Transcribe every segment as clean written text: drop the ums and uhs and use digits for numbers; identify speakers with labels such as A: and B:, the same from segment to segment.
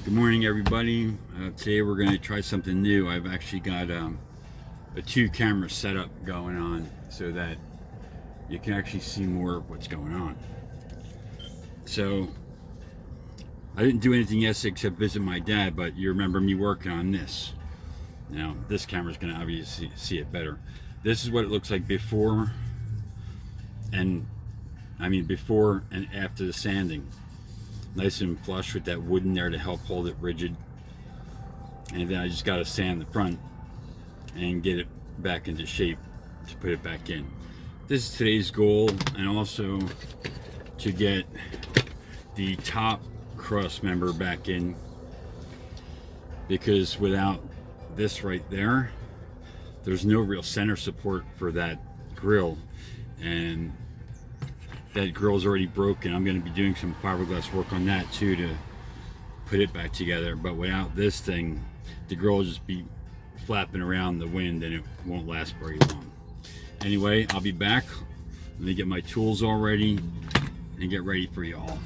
A: Good morning, everybody. Today we're going to try something new. I've actually got a two-camera setup going on so that you can actually see more of what's going on. So I didn't do anything yesterday except visit my dad, but you remember me working on this. Now this camera's going to obviously see it better. This is what it looks like before and before and after the sanding. Nice and flush with that wood in there to help hold it rigid. And then I just got to sand the front and get it back into shape to put it back in. This is today's goal, and also to get the top cross member back in, because without this right there, there's no real center support for that grill, and that grill's already broken. I'm going to be doing some fiberglass work on that too to put it back together, but without this thing, the grill will just be flapping around the wind and it won't last very long. Anyway, I'll be back. Let me get my tools all ready and get ready for y'all.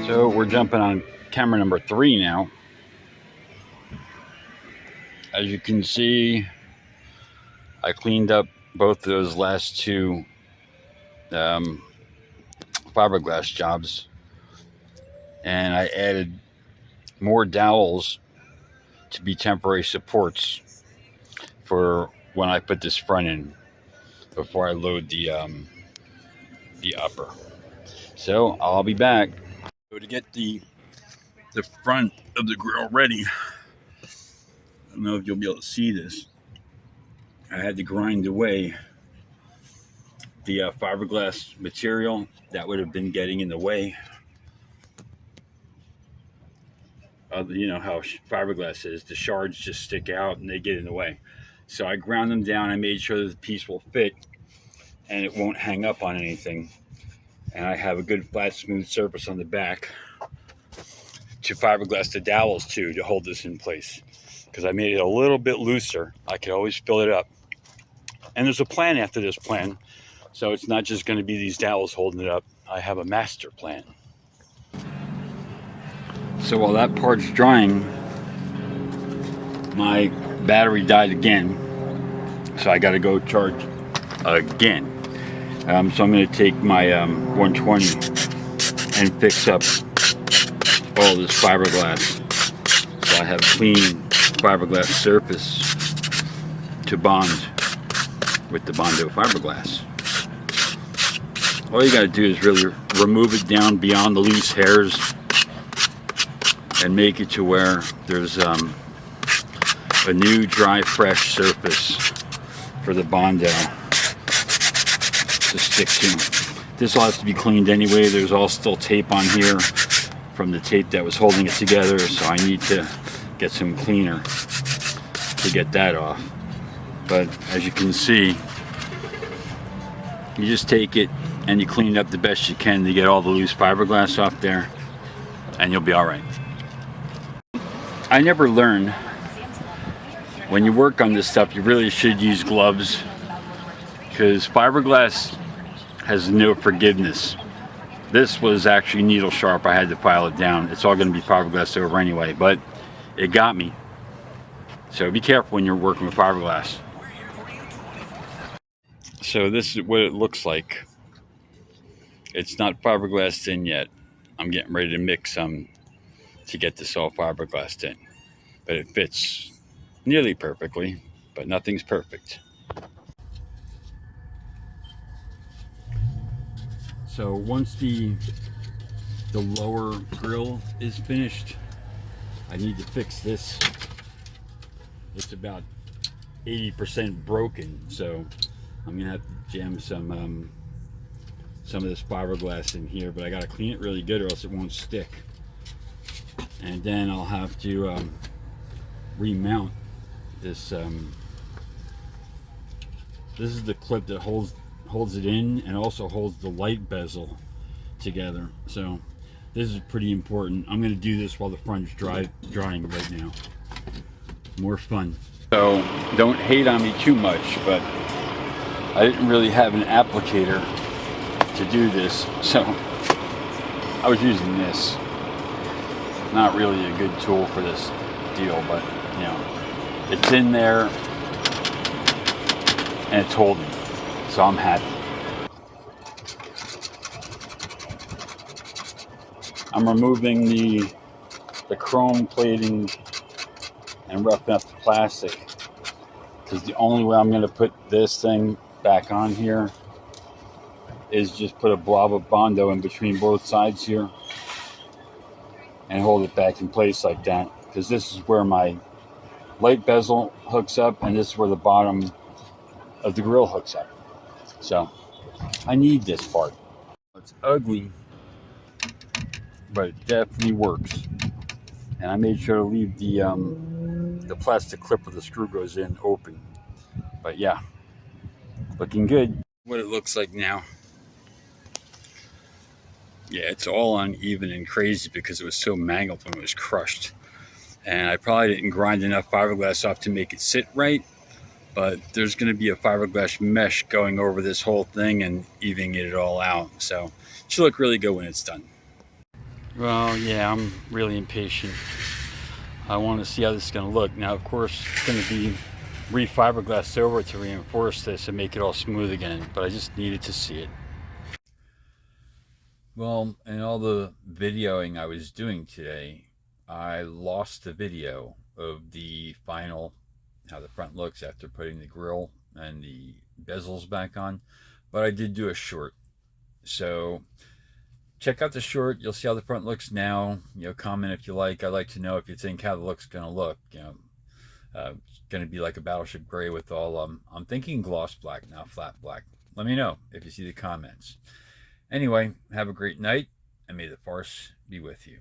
A: So we're jumping on camera number 3 now. As you can see, I cleaned up both of those last two fiberglass jobs, and I added more dowels to be temporary supports for when I put this front in before I load the upper. So I'll be back. So to get the front of the grill ready, I don't know if you'll be able to see this, I had to grind away the fiberglass material that would have been getting in the way. You know how fiberglass is, the shards just stick out and they get in the way. So I ground them down. I made sure that the piece will fit and it won't hang up on anything. And I have a good flat smooth surface on the back to fiberglass the dowels too, to hold this in place, because I made it a little bit looser. I could always fill it up. And there's a plan after this plan, so it's not just going to be these dowels holding it up. I have a master plan. So while that part's drying, my battery died again, so I got to go charge again. So I'm going to take my 120 and fix up all this fiberglass, so I have clean fiberglass surface to bond with the Bondo fiberglass. All you got to do is really remove it down beyond the loose hairs and make it to where there's a new dry fresh surface for the Bondo to stick to. This all has to be cleaned anyway. There's all still tape on here from the tape that was holding it together, so I need to get some cleaner to get that off. But as you can see, you just take it and you clean it up the best you can to get all the loose fiberglass off there, and you'll be all right. I never learned, when you work on this stuff, you really should use gloves, because fiberglass has no forgiveness. This was actually needle sharp. I had to file it down. It's all going to be fiberglass over anyway, but it got me. So be careful when you're working with fiberglass. So this is what it looks like. It's not fiberglassed in yet. I'm getting ready to mix some to get this all fiberglassed in. But it fits nearly perfectly, but nothing's perfect. So once the lower grill is finished, I need to fix this. It's about 80% broken, so I'm gonna have to jam some of this fiberglass in here, but I gotta clean it really good or else it won't stick. And then I'll have to remount this. This is the clip that holds it in and also holds the light bezel together. So This is pretty important. I'm going to do this while the front's drying right now. More fun. So don't hate on me too much, but I didn't really have an applicator to do this, so I was using this. Not really a good tool for this deal, but you know, it's in there and it's holding, so I'm happy. I'm removing the chrome plating and roughing up the plastic, because the only way I'm going to put this thing back on here is just put a blob of Bondo in between both sides here and hold it back in place like that, because this is where my light bezel hooks up and this is where the bottom of the grill hooks up. So I need this part. It's ugly, but it definitely works. And I made sure to leave the plastic clip where the screw goes in open. But yeah, looking good. What it looks like now. Yeah, it's all uneven and crazy because it was so mangled when it was crushed. And I probably didn't grind enough fiberglass off to make it sit right, but there's going to be a fiberglass mesh going over this whole thing and evening it all out. So it should look really good when it's done. Well, yeah, I'm really impatient. I want to see how this is going to look. Now, of course, it's going to be re-fiberglassed over to reinforce this and make it all smooth again, but I just needed to see it. Well, in all the videoing I was doing today, I lost the video of the final, how the front looks after putting the grill and the bezels back on, but I did do a short. So check out the short. You'll see how the front looks now. You know, comment if you like. I'd like to know if you think how the look's going to look. You know, it's going to be like a battleship gray with all, I'm thinking gloss black, not flat black. Let me know if you see the comments. Anyway, have a great night, and may the force be with you.